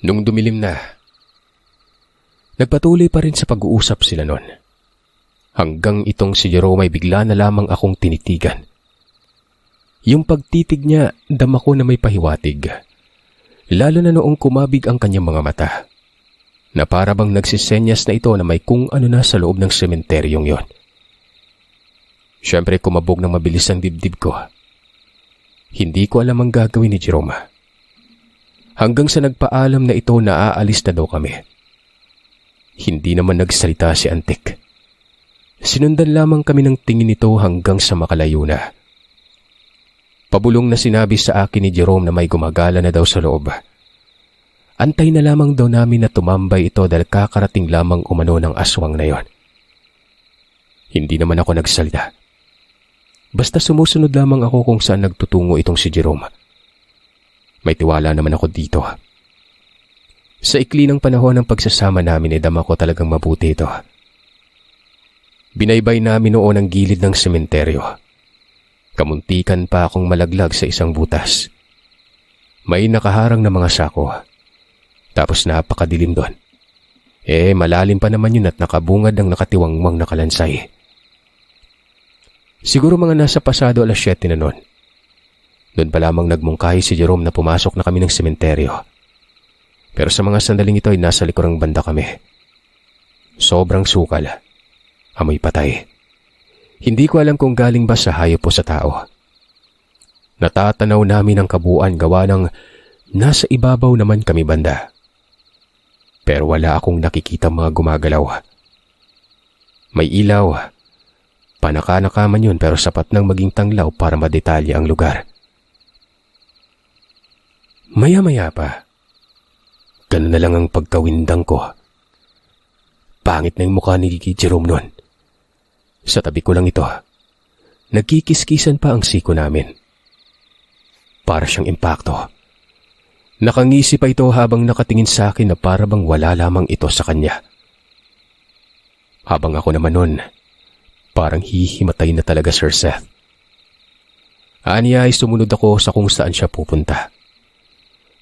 Nung dumilim na, nagpatuloy pa rin sa pag-uusap sila nun. Hanggang itong si Jerome ay bigla na lamang akong tinitigan. Yung pagtitig niya, dama ko na may pahiwatig. Lalo na noong kumabig ang kanyang mga mata, na para bang nagsisenyas na ito na may kung ano na sa loob ng sementeryong yon. Siyempre kumabog ng mabilis ang dibdib ko. Hindi ko alam ang gagawin ni Jerome. Hanggang sa nagpaalam na ito na aalis na daw kami. Hindi naman nagsalita si Antik. Sinundan lamang kami ng tingin nito hanggang sa makalayo na. Pabulong na sinabi sa akin ni Jerome na may gumagala na daw sa loob. Antay na lamang daw namin na tumambay ito dahil kakarating lamang umano ng aswang na yon. Hindi naman ako nagsalita. Basta sumusunod lamang ako kung saan nagtutungo itong si Jerome. May tiwala naman ako dito. Sa ikli ng panahon ng pagsasama namin ay dama ko talagang mabuti ito. Binaybay namin noon ang gilid ng sementeryo. Kamuntikan pa akong malaglag sa isang butas. May nakaharang na mga sako. Tapos napakadilim doon. Malalim pa naman yun at nakabungad ng nakatiwangwang na kalansay. Siguro mga nasa pasado 7:00 na noon. Doon pa lamang nagmungkahi si Jerome na pumasok na kami ng sementeryo. Pero sa mga sandaling ito ay nasa likurang banda kami. Sobrang sukal. Amoy patay. Hindi ko alam kung galing ba sa hayop o sa tao. Natatanaw namin ang kabuuan gawa ng nasa ibabaw naman kami banda. Pero wala akong nakikita mga gumagalaw. May ilaw. Panaka-naka man yun pero sapat nang maging tanglaw para madetalye ang lugar. Maya-maya pa, ganun na lang ang pagkawindang ko. Pangit na yung mukha ni Jerome nun. Sa tabi ko lang ito, nagkikiskisan pa ang siko namin. Para siyang impakto. Nakangisi pa ito habang nakatingin sa akin na para bang wala lamang ito sa kanya. Habang ako naman nun, parang hihimatay na talaga Sir Seth. Aniya ay sumunod ako sa kung saan siya pupunta.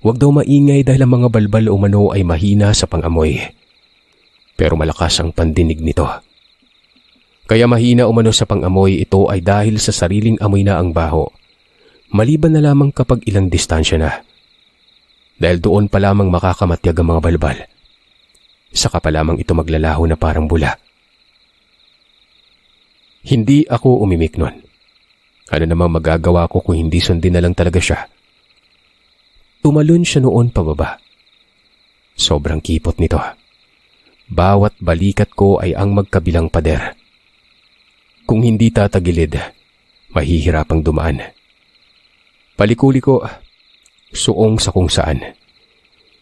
Huwag daw maingay dahil ang mga balbal umano ay mahina sa pangamoy. Pero malakas ang pandinig nito. Kaya mahina umano sa pangamoy ito ay dahil sa sariling amoy na ang baho. Maliban na lamang kapag ilang distansya na. Dahil doon pa lamang makakamatyag ang mga balbal. Saka pa lamang ito maglalaho na parang bula. Hindi ako umimik nun. Ano namang magagawa ko kung hindi sundin na lang talaga siya? Tumalon siya noon pababa. Sobrang kipot nito. Bawat balikat ko ay ang magkabilang pader. Kung hindi tatagilid, mahihirapang dumaan. Palikuli ko, suong sa kung saan.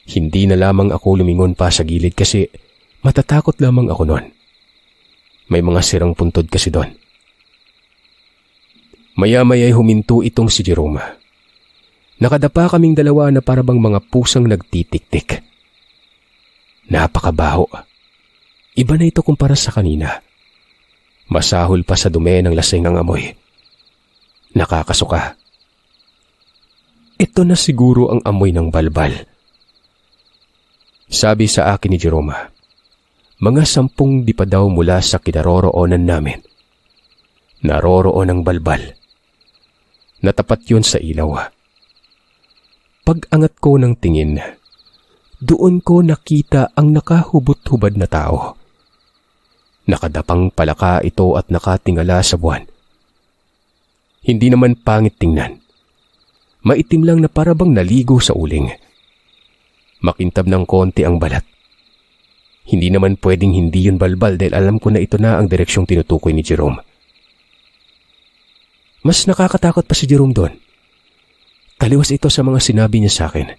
Hindi na lamang ako lumingon pa sa gilid kasi matatakot lamang ako noon. May mga sirang puntod kasi doon. Maya-maya'y huminto itong si Jerome. Nakadapa kaming dalawa na parabang mga pusang nagtitik-tik. Napakabaho. Iba na ito kumpara sa kanina. Masahol pa sa dumi ng lasing ang amoy. Nakakasuka. Ito na siguro ang amoy ng balbal. Sabi sa akin ni Jerome, mga 10 di pa daw mula sa kinaroroonan namin. Naroroon ang balbal. Natapat yun sa ilaw. Pag-angat ko ng tingin, doon ko nakita ang nakahubot-hubad na tao. Nakadapang palaka ito at nakatingala sa buwan. Hindi naman pangit tingnan. Maitim lang na parabang naligo sa uling. Makintab ng konti ang balat. Hindi naman pwedeng hindi yun balbal dahil alam ko na ito na ang direksyong tinutukoy ni Jerome. Mas nakakatakot pa si Jerome doon. Taliwas ito sa mga sinabi niya sa akin.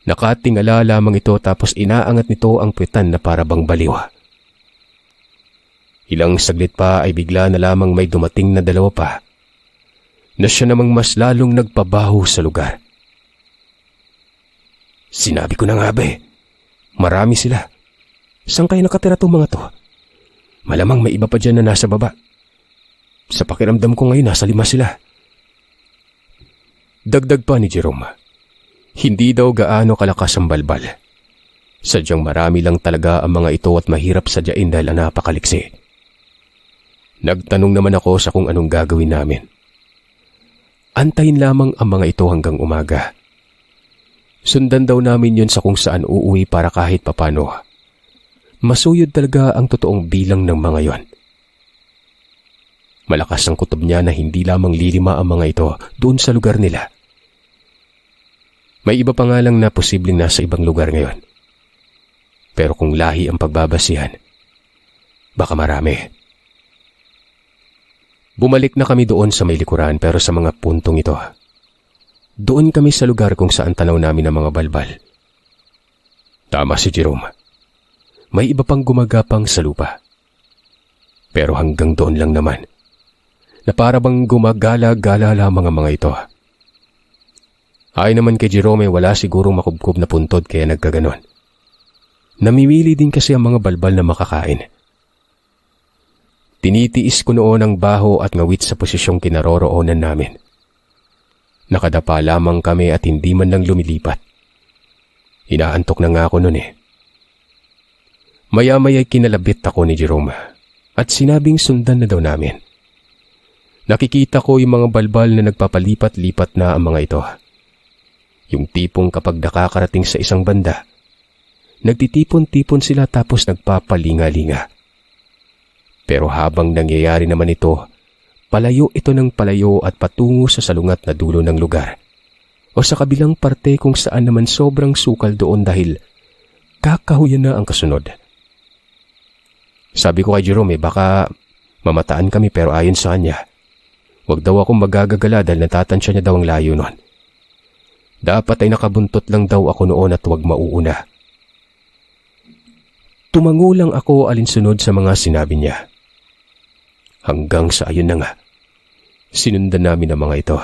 Nakatingala lamang ito tapos inaangat nito ang puwetan na parabang baliw. Ilang saglit pa ay bigla na lamang may dumating na 2 pa, na siya namang mas lalong nagpabaho sa lugar. Sinabi ko na nga ba marami sila. Saan kayo nakatira tong mga to? Malamang may iba pa dyan na nasa baba. Sa pakiramdam ko ngayon nasa 5 sila. Dagdag pa ni Jerome. Hindi daw gaano kalakas ang balbal. Sadyang marami lang talaga ang mga ito at mahirap sadyain dahil napakaliksi. Nagtanong naman ako sa kung anong gagawin namin. Antayin lamang ang mga ito hanggang umaga. Sundan daw namin yun sa kung saan uuwi para kahit papano. Masuyod talaga ang totoong bilang ng mga yon. Malakas ang kutob niya na hindi lamang lilima ang mga ito doon sa lugar nila. May iba pa nga lang na posibleng nasa ibang lugar ngayon. Pero kung lahi ang pagbabasihan, baka marami. Bumalik na kami doon sa may likuran pero sa mga puntong ito. Doon kami sa lugar kung saan tanaw namin ang mga balbal. Tama si Jerome. May iba pang gumagapang sa lupa. Pero hanggang doon lang naman. Na para bang gumagala-gala lamang ang mga ito. Ay naman kay Jerome wala sigurong makubkob na puntod kaya nagkaganon. Namimili din kasi ang mga balbal na makakain. Tinitiis ko noon ang baho at ngawit sa posisyong kinaroroonan namin. Nakadapa lamang kami at hindi man lang lumilipat. Inaantok na nga ako noon eh. Maya-maya'y kinalabit ako ni Jerome at sinabing sundan na daw namin. Nakikita ko yung mga balbal na nagpapalipat-lipat na ang mga ito. Yung tipong kapag nakakarating sa isang banda, nagtitipon-tipon sila tapos nagpapalinga-linga. Pero habang nangyayari naman ito, palayo ito ng palayo at patungo sa salungat na dulo ng lugar. O sa kabilang parte kung saan naman sobrang sukal doon dahil kakahuyan na ang kasunod. Sabi ko kay Jerome baka mamataan kami pero ayon sa kanya, huwag daw akong magagagala dahil natatansya niya daw ang layo noon. Dapat ay nakabuntot lang daw ako noon at huwag mauuna. Tumango lang ako alinsunod sa mga sinabi niya. Hanggang sa ayun na nga, sinundan namin ang mga ito.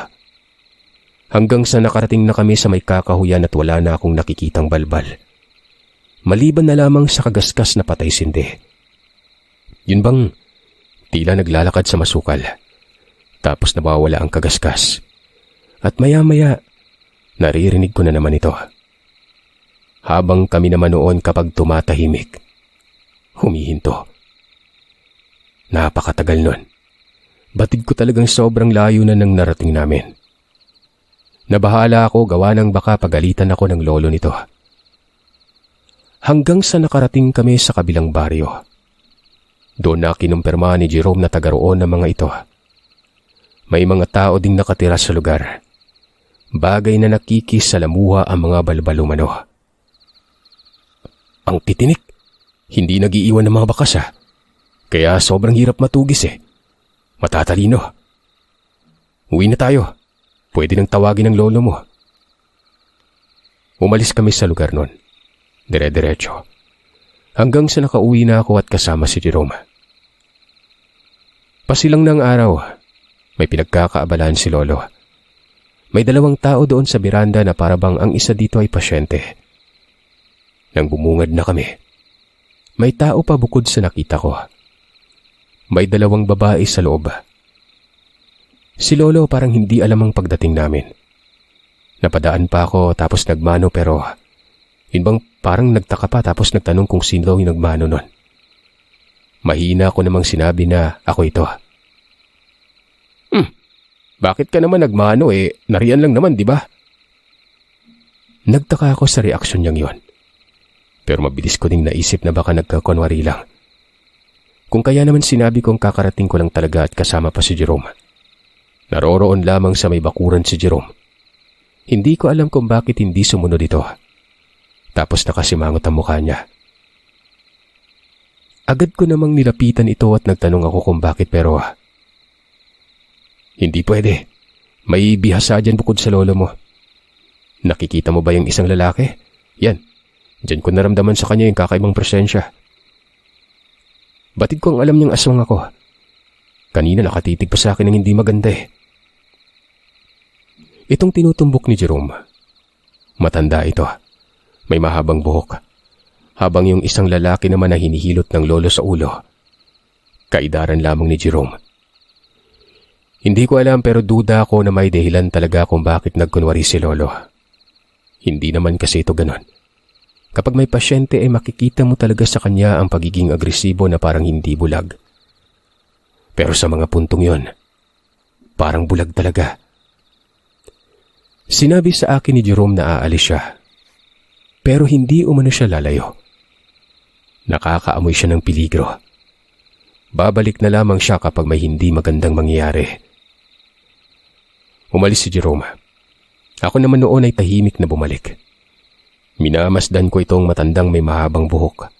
Hanggang sa nakarating na kami sa may kakahuyan at wala na akong nakikitang balbal. Maliban na lamang sa kagaskas na patay sindi. Yun bang tila naglalakad sa masukal. Tapos nawawala ang kagaskas. At maya-maya, naririnig ko na naman ito. Habang kami naman noon kapag tumatahimik, humihinto. Napakatagal nun. Batid ko talagang sobrang layo na nang narating namin. Nabahala ako gawa ng baka pagalitan ako ng lolo nito. Hanggang sa nakarating kami sa kabilang baryo. Doon na kinumpirma ni Jerome na taga roon ng mga ito. May mga tao ding nakatira sa lugar. Bagay na nakikisalamuha ang mga balbal umano. Ang titinik. Hindi nag-iiwan ng mga bakas Kaya sobrang hirap matugis Matatalino. Uwi na tayo. Pwede nang tawagin ng lolo mo. Umalis kami sa lugar nun. Dire-diretso. Hanggang sa nakauwi na ako at kasama si Jerome. Pasilang ng araw, may pinagkakaabalaan si lolo. May 2 tao doon sa biranda na parabang ang isa dito ay pasyente. Nang bumungad na kami, may tao pa bukod sa nakita ko. May 2 babae sa loob. Si lolo parang hindi alam ang pagdating namin. Napadaan pa ako tapos nagmano pero yun bang parang nagtaka pa tapos nagtanong kung sino daw yung nagmano nun. Mahina ko namang sinabi na ako ito. Bakit ka naman nagmano nariyan lang naman di ba? Nagtaka ako sa reaksyon niyang yon. Pero mabilis ko ding naisip na baka nagkakunwari lang. Kung kaya naman sinabi kong kakarating ko lang talaga at kasama pa si Jerome. Naroroon lamang sa may bakuran si Jerome. Hindi ko alam kung bakit hindi sumunod ito. Tapos nakasimangot ang mukha niya. Agad ko namang nilapitan ito at nagtanong ako kung bakit pero hindi pwede. May bihasa dyan bukod sa lolo mo. Nakikita mo ba yung isang lalaki? Yan. Diyan ko naramdaman sa kanya yung kakaibang presensya. Batid ko ang alam niyang aswang ako. Kanina nakatitig pa sa akin ng hindi maganda Itong tinutumbok ni Jerome. Matanda ito. May mahabang buhok. Habang yung isang lalaki naman na hinihilot ng lolo sa ulo. Kaidaran lamang ni Jerome. Hindi ko alam pero duda ako na may dahilan talaga kung bakit nagkunwari si lolo. Hindi naman kasi ito ganon. Kapag may pasyente ay makikita mo talaga sa kanya ang pagiging agresibo na parang hindi bulag. Pero sa mga puntong yon, parang bulag talaga. Sinabi sa akin ni Jerome na aalis siya. Pero hindi umano siya lalayo. Nakakaamoy siya ng peligro. Babalik na lamang siya kapag may hindi magandang mangyayari. Umalis si Jerome. Ako naman noon ay tahimik na bumalik. Minamasdan ko itong matandang may mahabang buhok.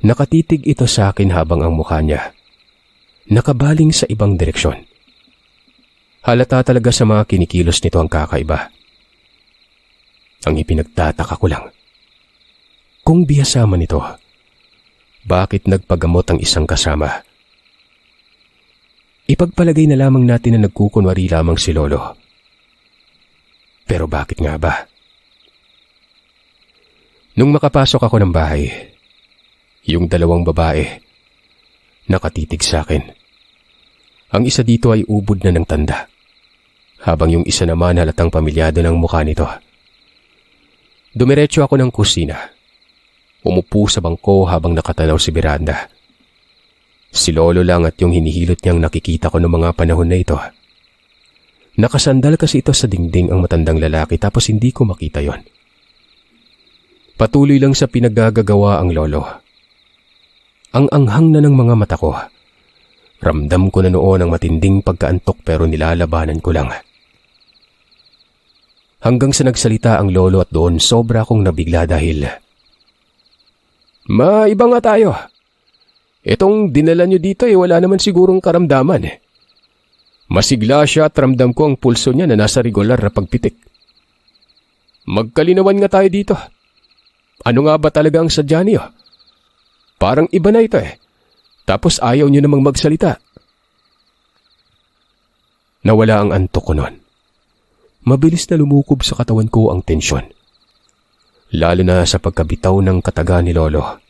Nakatitig ito sa akin habang ang mukha niya nakabaling sa ibang direksyon. Halata talaga sa mga kinikilos nito ang kakaiba. Ang ipinagtataka ko lang, kung bihasa man ito, bakit nagpagamot ang isang kasama? Ipagpalagay na lamang natin na nagkukunwari lamang si Lolo. Pero bakit nga ba? Nung makapasok ako ng bahay, yung dalawang babae nakatitig sa akin. Ang isa dito ay ubod na ng tanda, habang yung isa naman halatang pamilyado ng mukha nito. Dumiretso ako ng kusina. Umupo sa bangko habang nakatanaw si Miranda. Si Lolo lang at yung hinihilot niyang nakikita ko noong mga panahon na ito. Nakasandal kasi ito sa dingding ang matandang lalaki tapos hindi ko makita yon. Patuloy lang sa pinaggagawa ang Lolo. Ang anghang na ng mga mata ko. Ramdam ko na noon ang matinding pagkaantok pero nilalabanan ko lang. Hanggang sa nagsalita ang Lolo at doon sobra akong nabigla dahil maiba nga tayo. Itong dinala nyo dito wala naman sigurong karamdaman. Masigla siya at ramdam ko ang pulso niya na nasa regular na pagpitik. Magkalinawan nga tayo dito. Ano nga ba talaga ang sadya niyo? Parang iba na ito Tapos ayaw niyo namang magsalita. Nawala ang antok ko noon. Mabilis na lumukob sa katawan ko ang tensyon. Lalo na sa pagkabitaw ng kataga ni Lolo.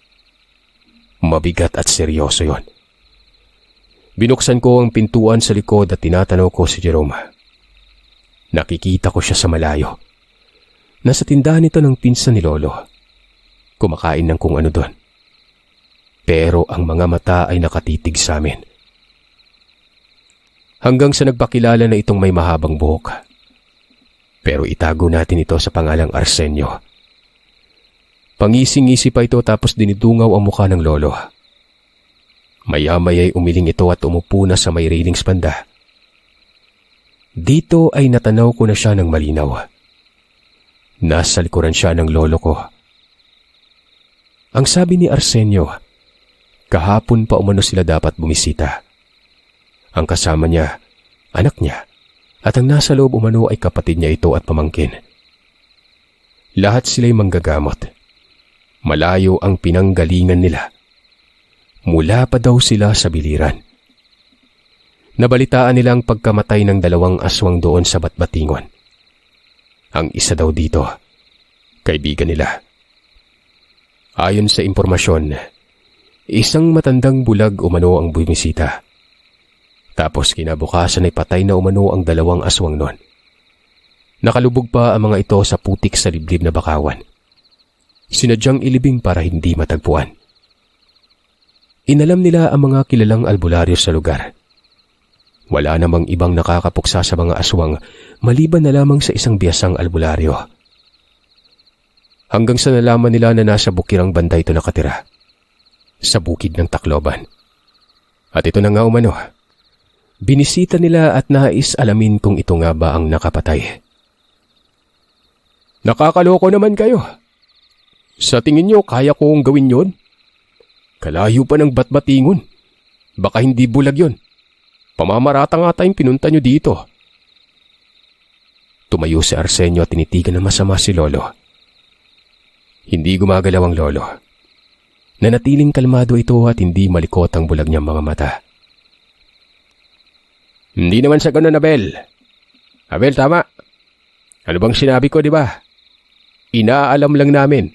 Mabigat at seryoso yon. Binuksan ko ang pintuan sa likod at tinatanaw ko si Jerome. Nakikita ko siya sa malayo. Nasa tindahan ito ng pinsan ni Lolo. Kumakain ng kung ano doon. Pero ang mga mata ay nakatitig sa amin. Hanggang sa nagpakilala na itong may mahabang buhok. Pero itago natin ito sa pangalang Arsenio. Pangising-ngisi pa ito tapos dinidungaw ang mukha ng Lolo. Maya-maya'y umiling ito at umupo na sa may railings banda. Dito ay natanaw ko na siya ng malinaw. Nasa likuran siya ng Lolo ko. Ang sabi ni Arsenio, kahapon pa umano sila dapat bumisita. Ang kasama niya, anak niya, at ang nasa loob umano ay kapatid niya ito at pamangkin. Lahat sila'y manggagamot. Malayo ang pinanggalingan nila. Mula pa daw sila sa biliran. Nabalitaan nila ang pagkamatay ng dalawang aswang doon sa Batbatingon. Ang isa daw dito, kaibigan nila. Ayon sa impormasyon, isang matandang bulag umano ang bumisita. Tapos kinabukasan ay patay na umano ang dalawang aswang nun. Nakalubog pa ang mga ito sa putik sa liblib na bakawan. Sinadyang ilibing para hindi matagpuan. Inalam nila ang mga kilalang albularyo sa lugar. Wala namang ibang nakakapuksa sa mga aswang maliban na lamang sa isang biyasang albularyo. Hanggang sa nalaman nila na nasa bukirang banda ito nakatira. Sa bukid ng Tacloban. At ito na nga umano. Binisita nila at nais alamin kung ito nga ba ang nakapatay. Nakakaloko naman kayo. Sa tingin nyo, kaya kong gawin yon? Kalayo pa ng Batbatingon. Baka hindi bulag yon. Pamamarata nga tayong pinunta nyo dito. Tumayo si Arsenio at tinitigan na masama si Lolo. Hindi gumagalaw ang Lolo. Nanatiling kalmado ito at hindi malikot ang bulag niyang mga mata. Hindi naman sa ganun, Abel. Abel, tama. Ano bang sinabi ko, di ba? Inaalam lang namin.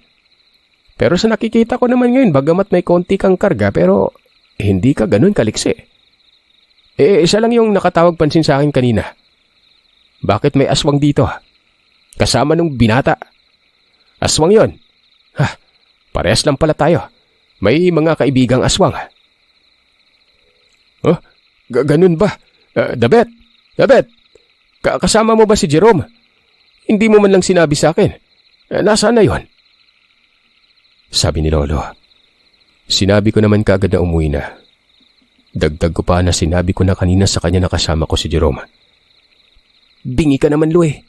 Pero sa nakikita ko naman ngayon, bagamat may konti kang karga, pero hindi ka ganun kaliksi. Isa lang yung nakatawag pansin sa akin kanina. Bakit may aswang dito? Kasama nung binata. Aswang yon. Ha, parehas lang pala tayo. May mga kaibigang aswang. Oh, ganun ba? Dabet, kasama mo ba si Jerome? Hindi mo man lang sinabi sa akin. Nasaan na yon? Sabi ni Lolo. Sinabi ko naman kaagad na umuwi na. Dagdag ko pa na sinabi ko na kanina sa kanya na kasama ko si Jerome. Bingi ka naman, Lue.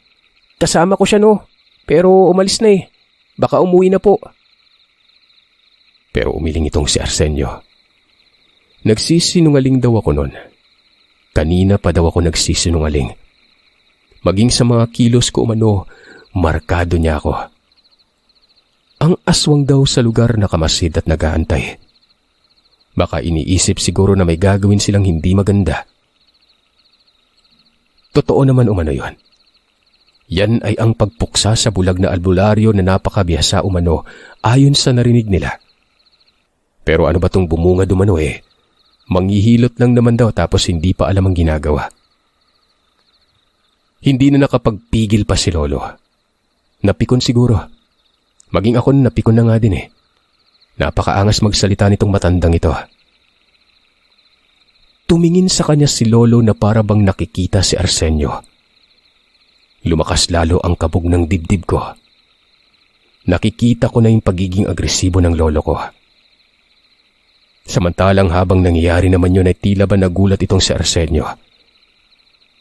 Kasama ko siya no, pero umalis na eh. Baka umuwi na po. Pero umiling itong si Arsenio. Nagsisinungaling daw ako noon. Kanina pa daw ako nagsisinungaling. Maging sa mga kilos ko umano, markado niya ako. Ang aswang daw sa lugar na kamasid at nag-aantay. Baka iniisip siguro na may gagawin silang hindi maganda. Totoo naman umano yon. Yan ay ang pagpuksa sa bulag na albularyo na napakabihasa umano ayon sa narinig nila. Pero ano ba tong bumungad umano eh? Manghihilot lang naman daw tapos hindi pa alam ang ginagawa. Hindi na nakapagpigil pa si Lolo. Napikon siguro. Maging ako napikon na nga din eh. Napakaangas magsalita nitong matandang ito. Tumingin sa kanya si Lolo na para bang nakikita si Arsenio. Lumakas lalo ang kabog ng dibdib ko. Nakikita ko na yung pagiging agresibo ng lolo ko. Samantalang habang nangyayari naman yun ay tila ba nagulat itong si Arsenio.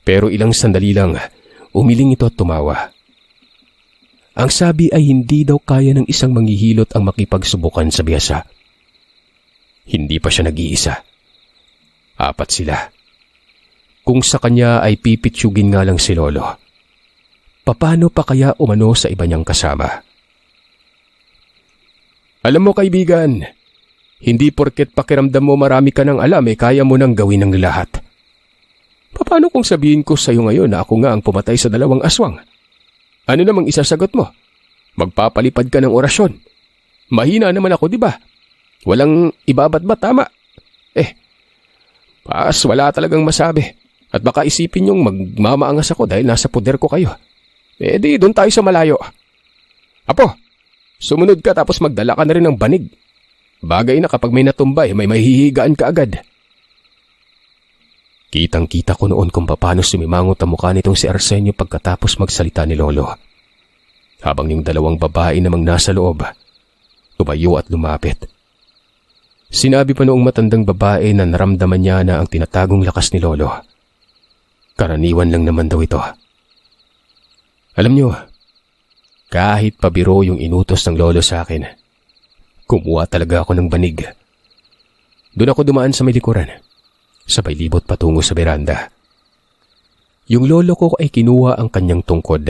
Pero ilang sandali lang, umiling ito at tumawa. Ang sabi ay hindi daw kaya ng isang manghihilot ang makipagsubukan sa biyasa. Hindi pa siya nag-iisa. 4 sila. Kung sa kanya ay pipitsugin nga lang si Lolo, paano pa kaya umano sa iba niyang kasama? Alam mo kaibigan, hindi porket pakiramdam mo marami ka ng alam kaya mo nang gawin ng lahat. Paano kung sabihin ko sa iyo ngayon na ako nga ang pumatay sa 2 aswang? Ano namang isasagot mo? Magpapalipad ka ng orasyon. Mahina naman ako, di ba? Walang ibabat ba tama? Wala talagang masabi. At baka isipin yung magmamaangas ako dahil nasa puder ko kayo. Di doon tayo sa malayo. Apo, sumunod ka tapos magdala ka na rin ng banig. Bagay na kapag may natumbay, may mahihigaan ka agad. Kitang-kita ko noon kung paano sumimangot ang mukha nitong si Arsenio pagkatapos magsalita ni Lolo. Habang yung 2 babae namang nasa loob, tumayo at lumapit. Sinabi pa noong matandang babae na naramdaman niya na ang tinatagong lakas ni Lolo. Karaniwan lang naman daw ito. Alam niyo, kahit pabiro yung inutos ng Lolo sa akin, kumuha talaga ako ng banig. Doon ako dumaan sa may likuran. Sabay libot patungo sa beranda. Yung lolo ko ay kinuha ang kanyang tungkod.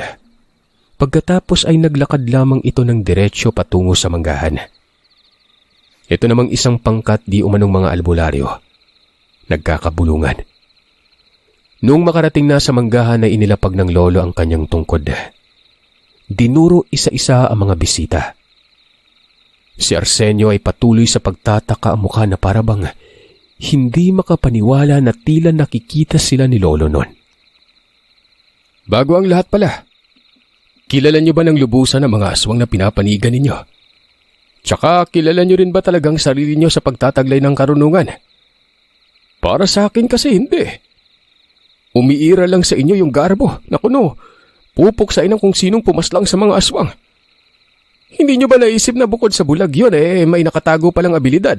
Pagkatapos ay naglakad lamang ito ng diretsyo patungo sa manggahan. Ito namang isang pangkat di umanong mga albularyo. Nagkakabulungan. Noong makarating na sa manggahan ay inilapag ng lolo ang kanyang tungkod. Dinuro isa-isa ang mga bisita. Si Arsenio ay patuloy sa pagtataka ang mukha na parabang hindi makapaniwala na tila nakikita sila ni Lolo noon. Bago ang lahat pala, kilala niyo ba ng lubusan ang mga aswang na pinapanigan ninyo? Tsaka kilala niyo rin ba talagang sarili niyo sa pagtataglay ng karunungan? Para sa akin kasi hindi. Umiira lang sa inyo yung garbo na kuno, pupuksain ang kung sinong pumaslang sa mga aswang. Hindi niyo ba naisip na bukod sa bulag yun may nakatago palang abilidad?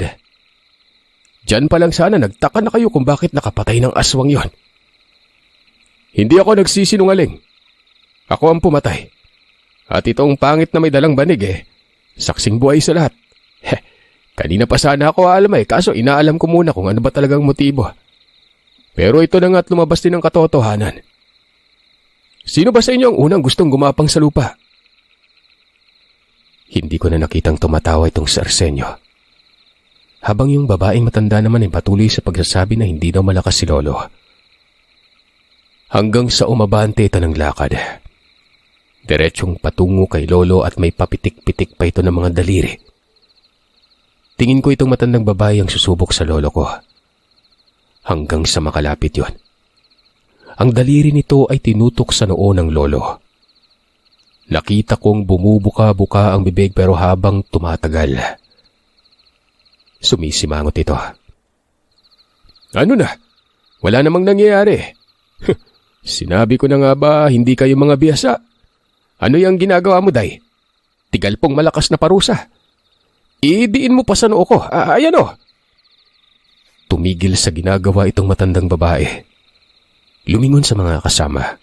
Diyan pa lang sana nagtaka na kayo kung bakit nakapatay ng aswang yon. Hindi ako nagsisinungaling. Ako ang pumatay. At itong pangit na may dalang banig saksing buhay sa lahat. Kanina pa sana ako alam kaso inaalam ko muna kung ano ba talagang motibo. Pero ito na nga't lumabas din ang katotohanan. Sino ba sa inyo ang unang gustong gumapang sa lupa? Hindi ko na nakitang tumatawa itong si Arsenio. Habang yung babaeng matanda naman ay patuloy sa pagsasabi na hindi daw malakas si Lolo. Hanggang sa umabante ito ng lakad. Diretsyong patungo kay Lolo at may papitik-pitik pa ito ng mga daliri. Tingin ko itong matandang babae ang susubok sa Lolo ko. Hanggang sa makalapit yon. Ang daliri nito ay tinutok sa noo ng Lolo. Nakita kong bumubuka-buka ang bibig pero habang tumatagal, sumisimangot ito. Ano na? Wala namang nangyayari. Sinabi ko na nga ba hindi kayo mga biyasa? Ano yung ginagawa mo, Day? Tigal pong malakas na parusa. Idiin mo pa sa noo ko. Ayan o. Tumigil sa ginagawa itong matandang babae. Lumingon sa mga kasama.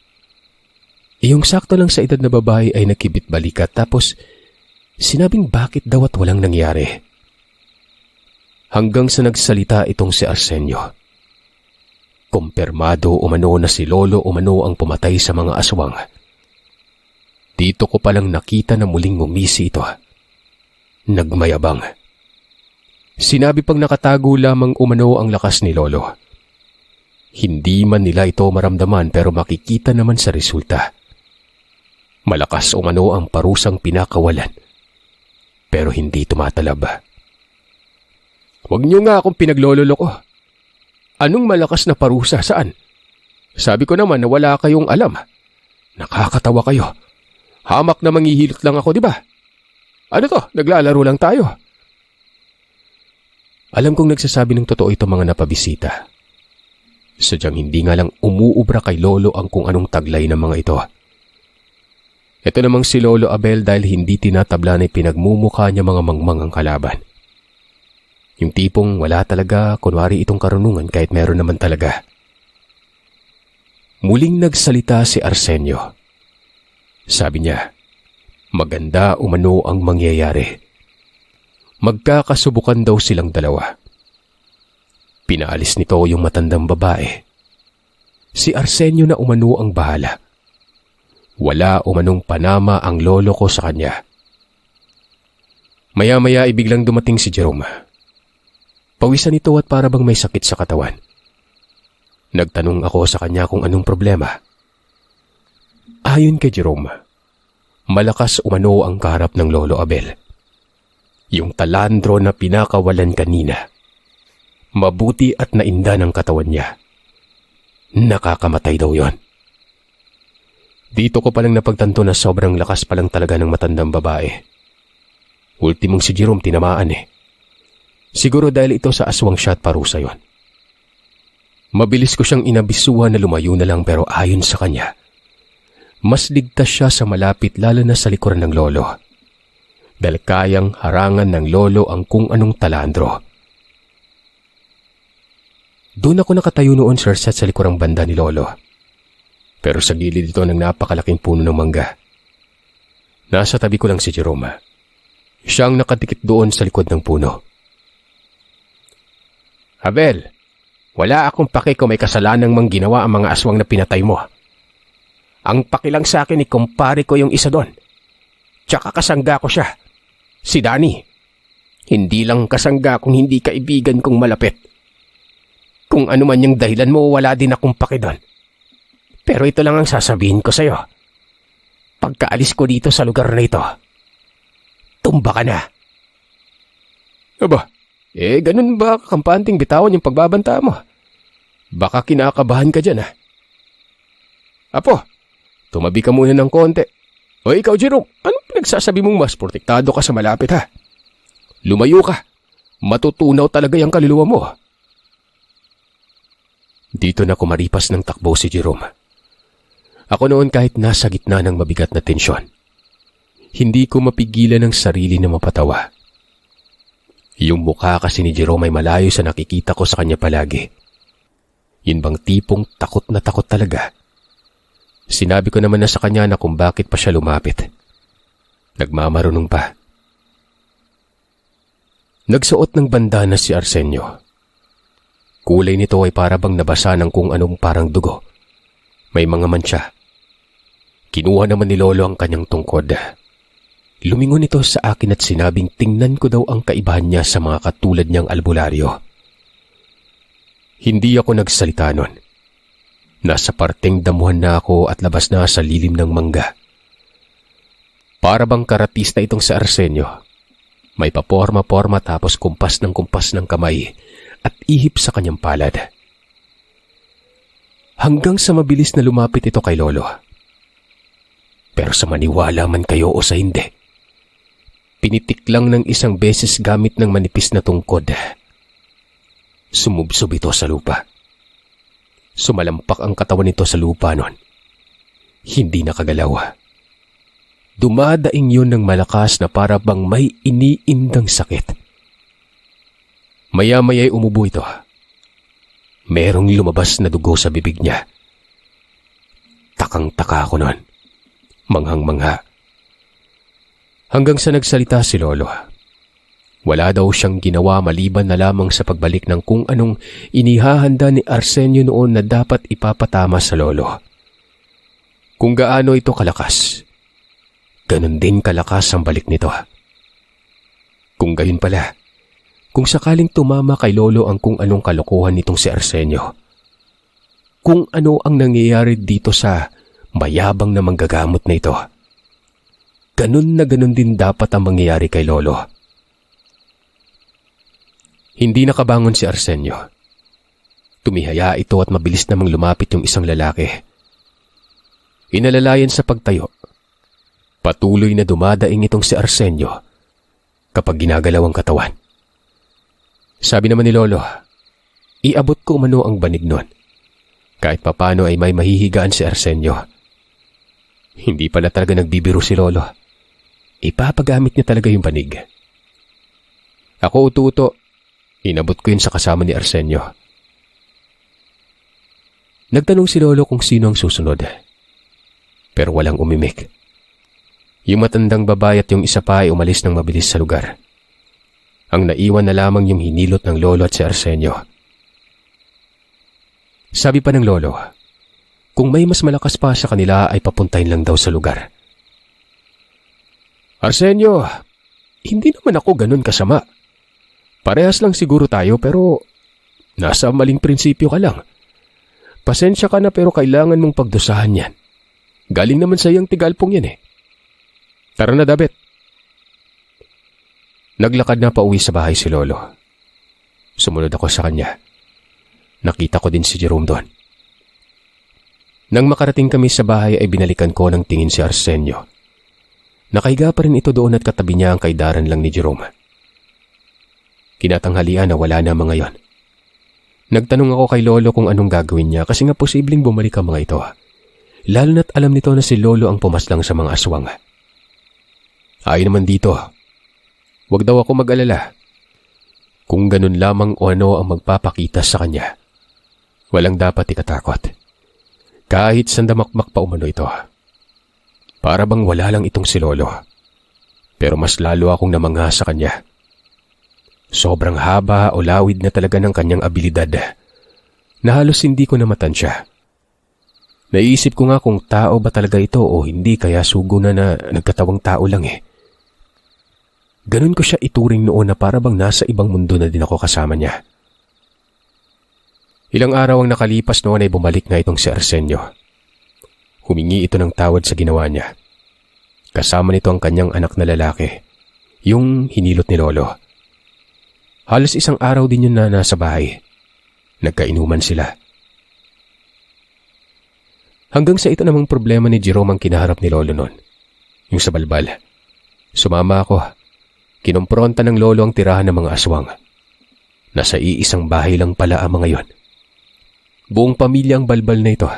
Iyong sakto lang sa edad na babae ay nakibit balikat tapos sinabing bakit daw at walang nangyari. Hanggang sa nagsalita itong si Arsenio. Kumpirmado umano na si Lolo umano ang pumatay sa mga aswang. Dito ko palang nakita na muling ngumisi ito. Nagmayabang. Sinabi pang nakatago lamang umano ang lakas ni Lolo. Hindi man nila ito maramdaman pero makikita naman sa resulta. Malakas umano ang parusang pinakawalan. Pero hindi tumatalab. Huwag niyo nga akong pinaglololoko. Anong malakas na parusa? Saan? Sabi ko naman na wala kayong alam. Nakakatawa kayo. Hamak na manghihilot lang ako, di ba? Ano to? Naglalaro lang tayo. Alam kong nagsasabi ng totoo itong mga napabisita. Sadyang hindi nga lang umuubra kay Lolo ang kung anong taglay ng mga ito. Ito namang si Lolo Abel dahil hindi tinatabla na pinagmumukha niya mga mangmangang kalaban. Yung tipong wala talaga kunwari itong karunungan kahit meron naman talaga. Muling nagsalita si Arsenio. Sabi niya, maganda umano ang mangyayari. Magkakasubukan daw silang dalawa. Pinaalis nito yung matandang babae. Si Arsenio na umano ang bahala. Wala umanong panama ang lolo ko sa kanya. Maya-maya ay biglang dumating si Jerome. Pawisan ito at para bang may sakit sa katawan. Nagtanong ako sa kanya kung anong problema. Ayon kay Jerome, malakas umano ang kaharap ng Lolo Abel. Yung talandro na pinakawalan kanina. Mabuti at nainda ng katawan niya. Nakakamatay daw yon. Dito ko palang napagtanto na sobrang lakas palang talaga ng matandang babae. Ultimong si Jerome tinamaan eh. Siguro dahil ito sa aswang shot parusa yon. Mabilis ko siyang inabisuhan na lumayo na lang pero ayon sa kanya, mas ligtas siya sa malapit lalo na sa likuran ng lolo. Dahil kayang harangan ng lolo ang kung anong talandro. Doon ako nakatayo noon, Sir Seth, sa likurang banda ni Lolo. Pero sa gilid ito ng napakalaking puno ng mangga. Nasa tabi ko lang si Jerome. Siya ang nakatikit doon sa likod ng puno. Abel, wala akong pake kung may kasalanang mang ginawa ang mga aswang na pinatay mo. Ang paki lang sa akin ni kumpare ko yung isa doon. Tsaka kasangga ko siya. Si Danny. Hindi lang kasangga kung hindi kaibigan kong malapit. Kung ano man yung dahilan mo, wala din akong paki doon. Pero ito lang ang sasabihin ko sa'yo. Pagkaalis ko dito sa lugar na ito, tumba ka na. Aba, ganun ba kakampanting bitawan yung pagbabanta mo? Baka kinakabahan ka dyan, ha? Apo, tumabi ka muna ng konti. O ikaw, Jerome, anong pinagsasabi mong mas protektado ka sa malapit, ha? Lumayo ka. Matutunaw talaga yung kaluluwa mo. Dito na kumaripas ng takbo si Jerome. Ako noon kahit nasa gitna ng mabigat na tensyon. Hindi ko mapigilan ang sarili na mapatawa. Yung mukha kasi ni Jerome ay malayo sa nakikita ko sa kanya palagi. Yun bang tipong takot na takot talaga? Sinabi ko naman na sa kanya na kung bakit pa siya lumapit. Nagmamarunong pa. Nagsuot ng bandana si Arsenio. Kulay nito ay para bang nabasa ng kung anong parang dugo. May mga mantsa. Kinuha naman ni Lolo ang kanyang tungkod. Lumingon ito sa akin at sinabing tingnan ko daw ang kaibahan niya sa mga katulad niyang albularyo. Hindi ako nagsalita nun. Nasa parteng damuhan na ako at labas na sa lilim ng mangga. Para bang karatista itong si Arsenio. May paporma-porma tapos kumpas ng kamay at ihip sa kanyang palad. Hanggang sa mabilis na lumapit ito kay Lolo. Pero sa maniwala man kayo o sa hindi, pinitik lang ng isang beses gamit ng manipis na tungkod. Sumubsob ito sa lupa. Sumalampak ang katawan nito sa lupa noon. Hindi nakagalaw. Dumadaing yun ng malakas na para bang may iniindang sakit. Maya-maya'y umubo ito. Merong lumabas na dugo sa bibig niya. Takang-taka ako noon. Manghang-mangha. Hanggang sa nagsalita si Lolo. Wala daw siyang ginawa maliban na lamang sa pagbalik ng kung anong inihahanda ni Arsenio noon na dapat ipapatama sa Lolo. Kung gaano ito kalakas, ganun din kalakas ang balik nito. Kung gayon pala, kung sakaling tumama kay Lolo ang kung anong kalokohan nitong si Arsenio, kung ano ang nangyayari dito sa mayabang na manggagamot na ito, ganun na ganun din dapat ang mangyayari kay Lolo. Hindi nakabangon si Arsenio. Tumihaya ito at mabilis namang lumapit yung isang lalaki. Inalalayan sa pagtayo. Patuloy na dumadaing itong si Arsenio kapag ginagalaw ang katawan. Sabi naman ni Lolo, iabot ko umano ang banig nun. Kahit papano ay may mahihigaan si Arsenio. Hindi pala talaga nagbibiro si Lolo. Ipapagamit niya talaga yung banig. Ako ututo. Inabot ko yun sa kasama ni Arsenio. Nagtanong si Lolo kung sino ang susunod. Pero walang umimik. Yung matandang babae at yung isa pa ay umalis ng mabilis sa lugar. Ang naiwan na lamang yung hinilot ng Lolo at si Arsenio. Sabi pa ng Lolo, kung may mas malakas pa sa kanila ay papuntahin lang daw sa lugar. Arsenio, hindi naman ako ganun kasama. Parehas lang siguro tayo pero nasa maling prinsipyo ka lang. Pasensya ka na pero kailangan mong pagdusahan yan. Galing naman sa iyang tigalpong yan eh. Tara na, Dabet. Naglakad na pauwi sa bahay si Lolo. Sumunod ako sa kanya. Nakita ko din si Jerome doon. Nang makarating kami sa bahay ay binalikan ko ng tingin si Arsenio. Nakahiga pa rin ito doon at katabi niya ang kaidaran lang ni Jerome. Kinatanghalian na wala na mga yon. Nagtanong ako kay Lolo kung anong gagawin niya kasi nga posibleng bumalik ang mga ito. Lalo na't alam nito na si Lolo ang pumaslang sa mga aswang. Ayon naman dito, wag daw ako mag-alala. Kung ganun lamang o ano ang magpapakita sa kanya, walang dapat ikatakot. Kahit sandamakmak pa umano ito. Para bang wala lang itong si Lolo. Pero mas lalo akong namangha sa kanya. Sobrang haba o lawid na talaga ng kanyang abilidad na halos hindi ko namatansya. Naisip ko nga kung tao ba talaga ito o hindi kaya sugo na nagkatawang tao lang eh. Ganun ko siya ituring noon na para bang nasa ibang mundo na din ako kasama niya. Ilang araw ang nakalipas noon ay bumalik nga itong si Arsenio. Humingi ito ng tawad sa ginawa niya. Kasama nito ang kanyang anak na lalaki, yung hinilot ni Lolo. Halos isang araw din yun na nasa bahay. Nagkainuman sila. Hanggang sa ito namang problema ni Jerome ang kinaharap ni Lolo noon. Yung sa balbal. Sumama ako. Kinompronta ng Lolo ang tirahan ng mga aswang. Nasa iisang bahay lang pala ang mga yon. Buong pamilya ang balbal na ito.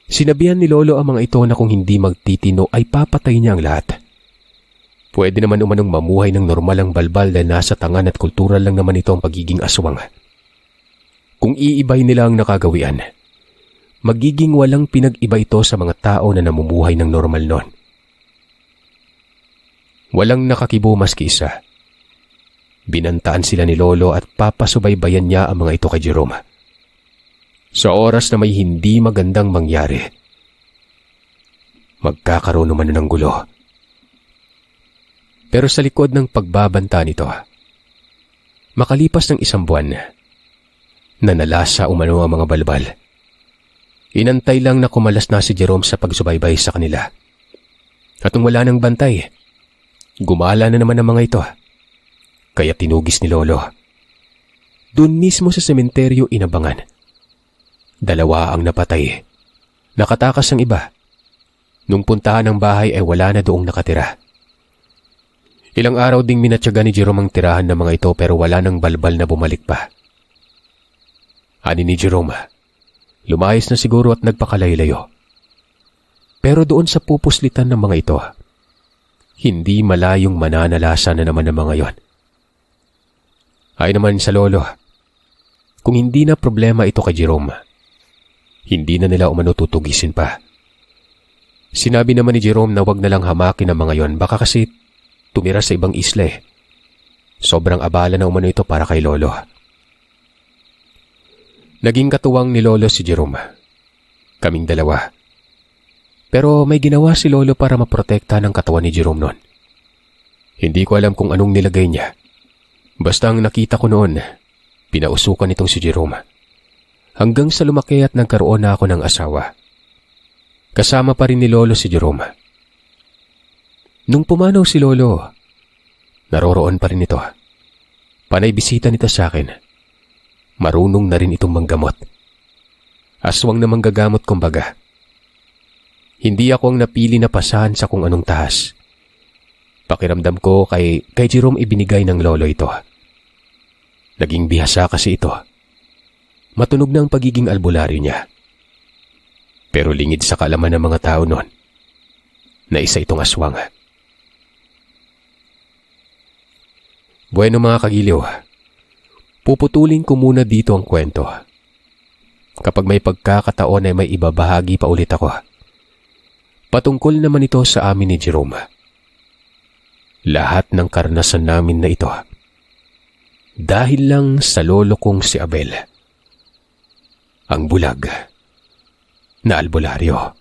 Sinabihan ni Lolo ang mga ito na kung hindi magtitino ay papatay niya ang lahat. Pwede naman umanong mamuhay ng normal ang balbal dahil nasa tangan at kultural lang naman ito ang pagiging aswang. Kung iibay nila ang nakagawian, magiging walang pinag-iba ito sa mga tao na namumuhay ng normal noon. Walang nakakibo maski isa. Binantaan sila ni Lolo at papasubaybayan niya ang mga ito kay Jerome. Sa oras na may hindi magandang mangyari, magkakaroon naman ng gulo. Pero sa likod ng pagbabanta nito, makalipas ng isang buwan, nanalasa umano ang mga balbal. Inantay lang na kumalas na si Jerome sa pagsubaybay sa kanila. At nung wala ng bantay, gumala na naman ang mga ito. Kaya tinugis ni Lolo. Doon mismo sa sementeryo inabangan. 2 ang napatay. Nakatakas ang iba. Nung puntahan ng bahay ay wala na doong nakatira. Ilang araw ding minatyaga ni Jerome ang tirahan ng mga ito pero wala nang balbal na bumalik pa. Ani ni Jerome, lumayas na siguro at nagpakalaylayo. Pero doon sa pupuslitan ng mga ito, hindi malayong mananalasa na naman ng mga yon. Ay naman sa lolo, kung hindi na problema ito kay Jerome, hindi na nila umano tutugisin pa. Sinabi naman ni Jerome na wag na lang hamakin ang mga yon, baka kasi tumira sa ibang isla eh. Sobrang abala na umano ito para kay lolo. Naging katuwang ni lolo si Jerome. Kaming dalawa. Pero may ginawa si lolo para maprotekta ng katawan ni Jerome noon. Hindi ko alam kung anong nilagay niya. Basta ang nakita ko noon, pinausukan itong si Jerome. Hanggang sa lumaki at nagkaroon na ako ng asawa. Kasama pa rin ni lolo si Jerome. Nung pumanaw si lolo, naroroon pa rin ito. Panay bisita nito sa akin. Marunong na rin itong manggamot. Aswang na manggagamot kumbaga. Hindi ako ang napili na pasahan sa kung anong tahas. Pakiramdam ko kay Jerome ibinigay ng lolo ito. Naging bihasa kasi ito. Matunog na ang pagiging albularyo niya. Pero lingid sa kaalaman ng mga tao noon na isa itong aswang. Bueno mga kagiliw, puputulin ko muna dito ang kwento. Kapag may pagkakataon ay may ibabahagi pa ulit ako. Patungkol naman ito sa amin ni Jerome. Lahat ng karanasan namin na ito dahil lang sa lolo kong si Abel, ang bulag na albularyo.